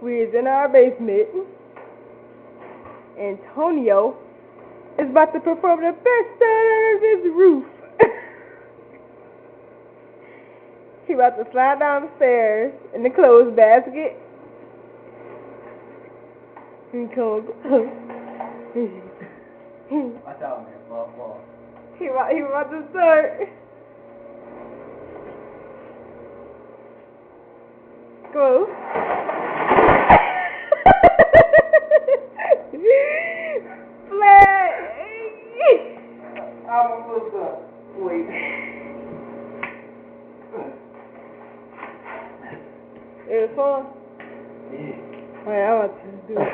We is in our basement. Antonio is about to perform the best out of his roof. He about to slide down the stairs in the clothes basket. And come. Watch out, man. Fall. He about to start. Go. Flag. I'm supposed to wait. It was fun. Yeah. Wait, I want to do it.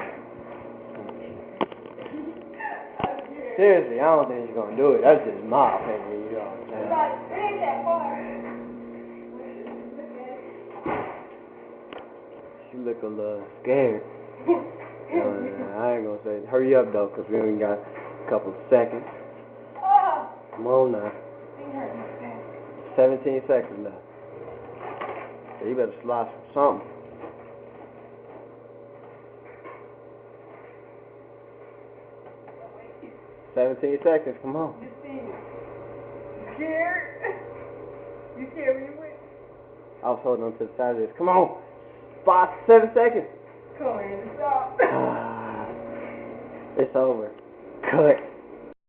Seriously, I don't think she's gonna do it. That's just my opinion, you know what I'm saying? It ain't that far. She look a little scared. I ain't gonna say, hurry up though, cause we only got a couple seconds. Come on now. 17 seconds left. So you better slide some something. "17 seconds, come on." You see, scared? You scared when you went? I was holding on to the side of this. Come on. 5, 7 seconds. Come on, stop. It's over. Cut.